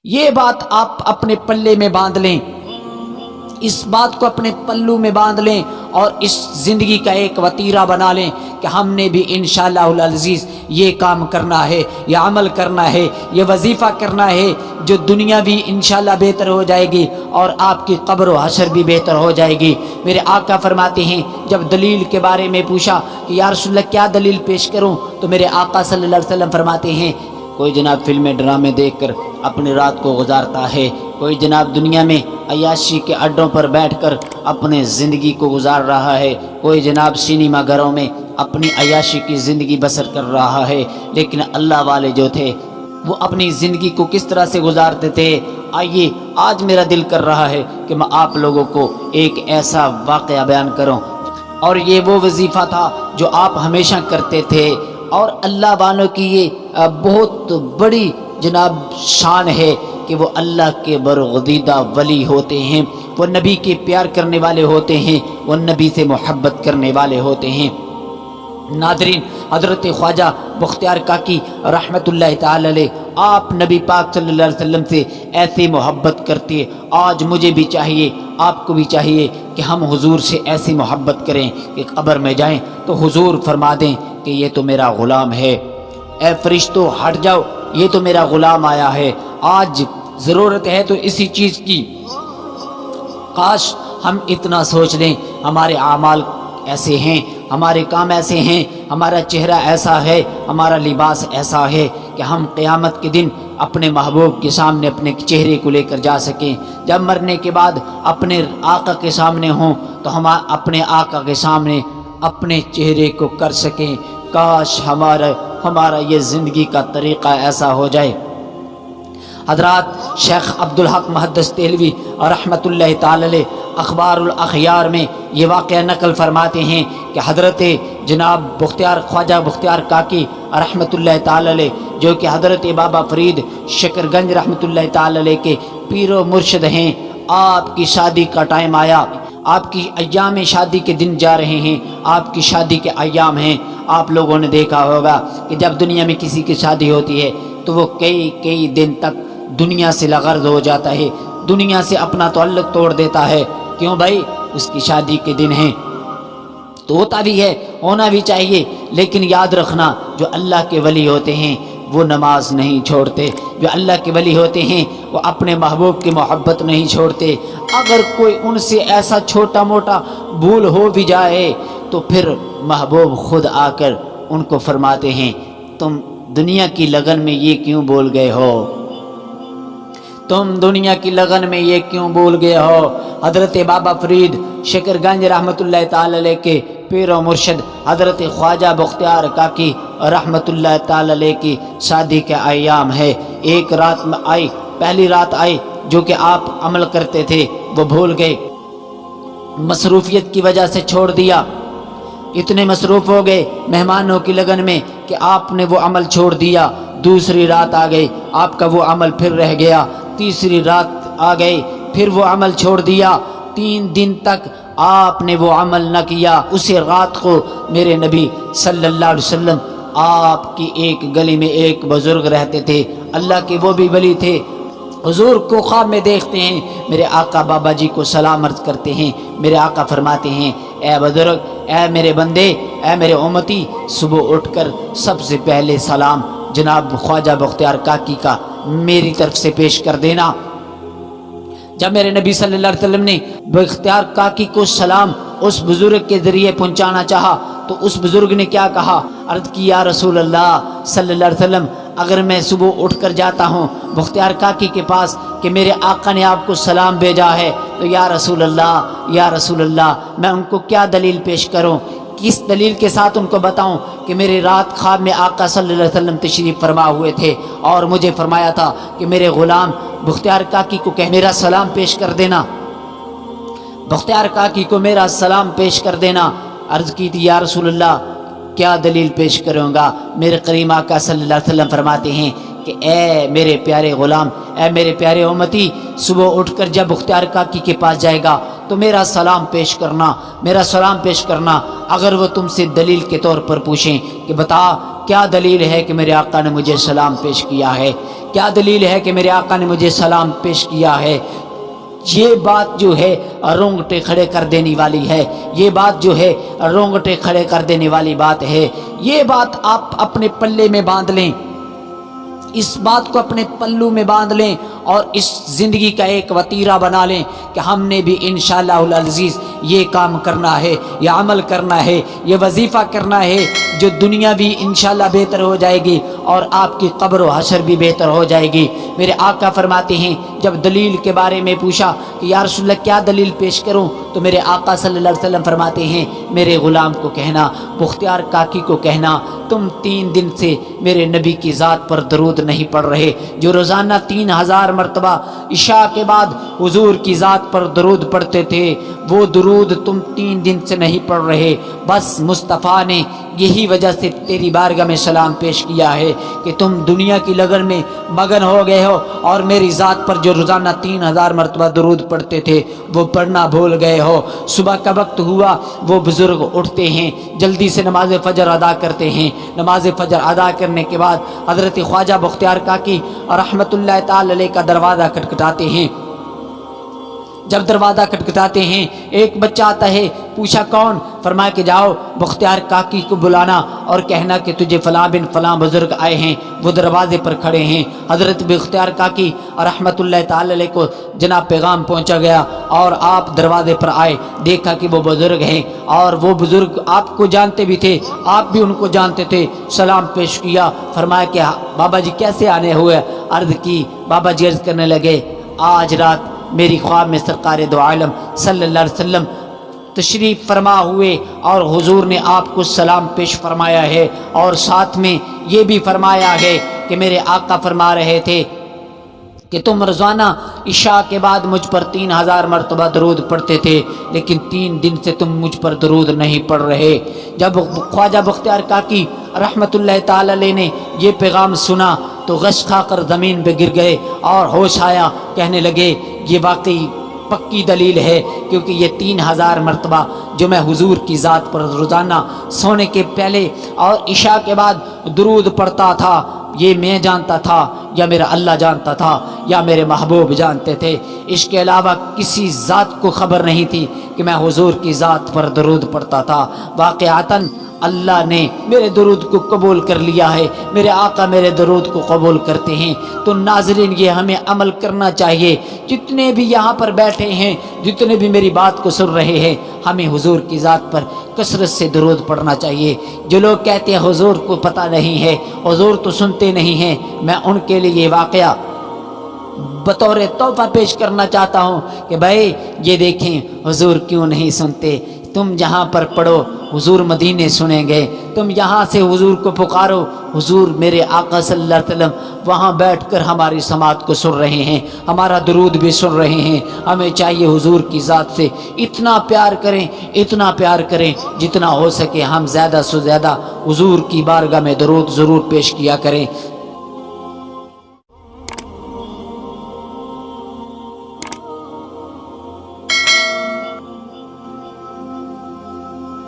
یہ بات آپ اپنے پلے میں باندھ لیں، اس بات کو اپنے پلو میں باندھ لیں اور اس زندگی کا ایک وتیرہ بنا لیں کہ ہم نے بھی انشاءاللہ العزیز یہ کام کرنا ہے، یہ عمل کرنا ہے، یہ وظیفہ کرنا ہے، جو دنیا بھی انشاءاللہ بہتر ہو جائے گی اور آپ کی قبر و حشر بھی بہتر ہو جائے گی۔ میرے آقا فرماتے ہیں، جب دلیل کے بارے میں پوچھا کہ یا رسول اللہ کیا دلیل پیش کروں، تو میرے آقا صلی اللہ علیہ وسلم فرماتے ہیں، کوئی جناب فلمیں ڈرامے دیکھ کر اپنی رات کو گزارتا ہے، کوئی جناب دنیا میں عیاشی کے اڈوں پر بیٹھ کر اپنے زندگی کو گزار رہا ہے، کوئی جناب سینما گھروں میں اپنی عیاشی کی زندگی بسر کر رہا ہے، لیکن اللہ والے جو تھے وہ اپنی زندگی کو کس طرح سے گزارتے تھے۔ آئیے آج میرا دل کر رہا ہے کہ میں آپ لوگوں کو ایک ایسا واقعہ بیان کروں، اور یہ وہ وظیفہ تھا جو آپ ہمیشہ کرتے تھے، اور اللہ والوں کی یہ بہت بڑی جناب شان ہے کہ وہ اللہ کے برگزیدہ ولی ہوتے ہیں، وہ نبی کے پیار کرنے والے ہوتے ہیں، وہ نبی سے محبت کرنے والے ہوتے ہیں۔ ناظرین، حضرت خواجہ بختیار کاکی رحمت اللہ تعالی علیہ آپ نبی پاک صلی اللہ علیہ وسلم سے ایسی محبت کرتے، آج مجھے بھی چاہیے، آپ کو بھی چاہیے کہ ہم حضور سے ایسی محبت کریں کہ قبر میں جائیں تو حضور فرما دیں کہ یہ تو میرا غلام ہے، اے فرشتوں ہٹ جاؤ، یہ تو میرا غلام آیا ہے۔ آج ضرورت ہے تو اسی چیز کی، کاش ہم اتنا سوچ لیں، ہمارے اعمال ایسے ہیں، ہمارے کام ایسے ہیں، ہمارا چہرہ ایسا ہے، ہمارا لباس ایسا ہے کہ ہم قیامت کے دن اپنے محبوب کے سامنے اپنے چہرے کو لے کر جا سکیں، جب مرنے کے بعد اپنے آقا کے سامنے ہوں تو ہم اپنے آقا کے سامنے اپنے چہرے کو کر سکیں۔ کاش ہمارا یہ زندگی کا طریقہ ایسا ہو جائے۔ حضرات شیخ عبدالحق محدث دہلوی رحمت اللہ تعالی علیہ اخبار الاخیار میں یہ واقعہ نقل فرماتے ہیں کہ حضرت جناب خواجہ بختیار کاکی رحمت اللہ تعالی علیہ، جو کہ حضرت بابا فرید شکر گنج رحمت اللہ تعالی علیہ کے پیر و مرشد ہیں، آپ کی شادی کا ٹائم آیا، آپ کی ایام شادی کے دن جا رہے ہیں، آپ کی شادی کے ایام ہیں۔ آپ لوگوں نے دیکھا ہوگا کہ جب دنیا میں کسی کی شادی ہوتی ہے تو وہ کئی دن تک دنیا سے لغرض ہو جاتا ہے، دنیا سے اپنا تعلق توڑ دیتا ہے۔ کیوں بھائی؟ اس کی شادی کے دن ہیں، تو ہوتا بھی ہے، ہونا بھی چاہیے، لیکن یاد رکھنا جو اللہ کے ولی ہوتے ہیں وہ نماز نہیں چھوڑتے، جو اللہ کے ولی ہوتے ہیں وہ اپنے محبوب کی محبت نہیں چھوڑتے۔ اگر کوئی ان سے ایسا چھوٹا موٹا بھول ہو بھی جائے تو پھر محبوب خود آ کر ان کو فرماتے ہیں، تم دنیا کی لگن میں یہ کیوں بول گئے ہو، تم دنیا کی لگن میں یہ کیوں بول گئے ہو۔ حضرت بابا فرید شکر گنج رحمت اللہ تعالی علیہ کے پیر و مرشد حضرت خواجہ بختیار کاکی رحمت اللہ تعالی علیہ کی شادی کے ایام ہے۔ ایک رات میں آئی، پہلی رات آئی جو کہ آپ عمل کرتے تھے وہ بھول گئے، مصروفیت کی وجہ سے چھوڑ دیا، اتنے مصروف ہو گئے مہمانوں کی لگن میں کہ آپ نے وہ عمل چھوڑ دیا۔ دوسری رات آ گئی، آپ کا وہ عمل پھر رہ گیا۔ تیسری رات آ گئی، پھر وہ عمل چھوڑ دیا۔ 3 دن تک آپ نے وہ عمل نہ کیا۔ اسی رات کو میرے نبی صلی اللہ علیہ وسلم آپ کی ایک گلی میں ایک بزرگ رہتے تھے، اللہ کے وہ بھی ولی تھے، حضور کو خواب میں دیکھتے ہیں، میرے آقا بابا جی کو سلام عرض کرتے ہیں۔ میرے آقا فرماتے ہیں، اے بزرگ، اے میرے بندے، اے میرے امتی، صبح اٹھ کر سب سے پہلے سلام جناب خواجہ بختیار کاکی کا میری طرف سے پیش کر دینا۔ جب میرے نبی صلی اللہ علیہ وسلم نے بختیار کاکی کو سلام اس بزرگ کے ذریعے پہنچانا چاہا تو اس بزرگ نے کیا کہا؟ عرض کی، یا رسول اللہ صلی اللہ علیہ وسلم، اگر میں صبح اٹھ کر جاتا ہوں بختیار کاکی کے پاس کہ میرے آقا نے آپ کو سلام بھیجا ہے، تو یا رسول اللہ میں ان کو کیا دلیل پیش کروں، کس دلیل کے ساتھ ان کو بتاؤں کہ میرے رات خواب میں آقا صلی اللہ علیہ وسلم تشریف فرما ہوئے تھے اور مجھے فرمایا تھا کہ میرے غلام بختیار کاکی کو کہ میرا سلام پیش کر دینا، بختیار کاکی کو میرا سلام پیش کر دینا۔ عرض کی تھی، یا رسول اللہ کیا دلیل پیش کروں گا؟ میرے کریم آقا صلی اللہ علیہ وسلم فرماتے ہیں کہ اے میرے پیارے غلام، اے میرے پیارے امتی، صبح اٹھ کر جب بختیار کاکی کے پاس جائے گا تو میرا سلام پیش کرنا، میرا سلام پیش کرنا۔ اگر وہ تم سے دلیل کے طور پر پوچھیں کہ بتا کیا دلیل ہے کہ میرے آقا نے مجھے سلام پیش کیا ہے، کیا دلیل ہے کہ میرے آقا نے مجھے سلام پیش کیا ہے، یہ بات جو ہے رونگٹے کھڑے کر دینے والی ہے، یہ بات جو ہے رونگٹے کھڑے کر دینے والی بات ہے۔ یہ بات آپ اپنے پلے میں باندھ لیں، اس بات کو اپنے پلو میں باندھ لیں اور اس زندگی کا ایک وتیرہ بنا لیں کہ ہم نے بھی انشاءاللہ العزیز یہ کام کرنا ہے، یہ عمل کرنا ہے، یہ وظیفہ کرنا ہے، جو دنیا بھی انشاءاللہ بہتر ہو جائے گی اور آپ کی قبر و حشر بھی بہتر ہو جائے گی۔ میرے آقا فرماتے ہیں جب دلیل کے بارے میں پوچھا کہ یا رسول اللہ کیا دلیل پیش کروں، تو میرے آقا صلی اللہ علیہ وسلم فرماتے ہیں میرے غلام کو کہنا، بختیار کاکی کو کہنا، تم 3 دن سے میرے نبی کی ذات پر درود نہیں پڑھ رہے، جو روزانہ 3000 مرتبہ عشاء کے بعد حضور کی ذات پر درود پڑھتے تھے، وہ درود تم 3 دن سے نہیں پڑھ رہے۔ بس مصطفیٰ نے یہی وجہ سے تیری بارگاہ میں سلام پیش کیا ہے کہ تم دنیا کی لگن میں مگن ہو گئے ہو اور میری ذات پر جو روزانہ 3000 مرتبہ درود پڑھتے تھے وہ پڑھنا بھول گئے ہو۔ صبح کا وقت ہوا، وہ بزرگ اٹھتے ہیں، جلدی سے نماز فجر ادا کرتے ہیں، نماز فجر ادا کرنے کے بعد حضرت خواجہ بختیار کاکی رحمت اللہ تعالی علیہ کا دروازہ کھٹکھٹاتے ہیں۔ جب دروازہ کھٹکھٹاتے ہیں ایک بچہ آتا ہے، پوچھا کون؟ فرمایا کہ جاؤ بختیار کاکی کو بلانا اور کہنا کہ تجھے فلاں بن فلاں بزرگ آئے ہیں، وہ دروازے پر کھڑے ہیں۔ حضرت بختیار کاکی رحمت اللہ تعالی علیہ کو جناب پیغام پہنچا گیا اور آپ دروازے پر آئے، دیکھا کہ وہ بزرگ ہیں اور وہ بزرگ آپ کو جانتے بھی تھے، آپ بھی ان کو جانتے تھے۔ سلام پیش کیا، فرمایا کہ بابا جی کیسے آنے ہوئے؟ عرض کی، بابا جی عرض کرنے لگے آج رات میری خواب میں سرکار دو عالم صلی اللہ علیہ وسلم تشریف فرما ہوئے اور حضور نے آپ کو سلام پیش فرمایا ہے، اور ساتھ میں یہ بھی فرمایا ہے کہ میرے آقا فرما رہے تھے کہ تم روزانہ عشاء کے بعد مجھ پر 3000 مرتبہ درود پڑھتے تھے، لیکن 3 دن سے تم مجھ پر درود نہیں پڑھ رہے۔ جب خواجہ بختیار کاکی رحمت اللہ تعالی علیہ نے یہ پیغام سنا تو غش کھا کر زمین پہ گر گئے اور ہوش آیا، کہنے لگے یہ واقعی پکی دلیل ہے، کیونکہ یہ 3000 مرتبہ جو میں حضور کی ذات پر روزانہ سونے کے پہلے اور عشاء کے بعد درود پڑھتا تھا، یہ میں جانتا تھا یا میرا اللہ جانتا تھا یا میرے محبوب جانتے تھے، اس کے علاوہ کسی ذات کو خبر نہیں تھی کہ میں حضور کی ذات پر درود پڑھتا تھا۔ واقعتاً اللہ نے میرے درود کو قبول کر لیا ہے، میرے آقا میرے درود کو قبول کرتے ہیں۔ تو ناظرین یہ ہمیں عمل کرنا چاہیے، جتنے بھی یہاں پر بیٹھے ہیں، جتنے بھی میری بات کو سن رہے ہیں، ہمیں حضور کی ذات پر کثرت سے درود پڑھنا چاہیے۔ جو لوگ کہتے ہیں حضور کو پتہ نہیں ہے، حضور تو سنتے نہیں ہیں، میں ان کے لیے یہ واقعہ بطور تحفہ پیش کرنا چاہتا ہوں کہ بھائی یہ دیکھیں حضور کیوں نہیں سنتے۔ تم جہاں پر پڑھو حضور مدینے سنیں گے، تم یہاں سے حضور کو پکارو، حضور میرے آقا صلی اللہ علیہ وسلم وہاں بیٹھ کر ہماری سماعت کو سن رہے ہیں، ہمارا درود بھی سن رہے ہیں۔ ہمیں چاہیے حضور کی ذات سے اتنا پیار کریں، اتنا پیار کریں، جتنا ہو سکے ہم زیادہ سے زیادہ حضور کی بارگاہ میں درود ضرور پیش کیا کریں۔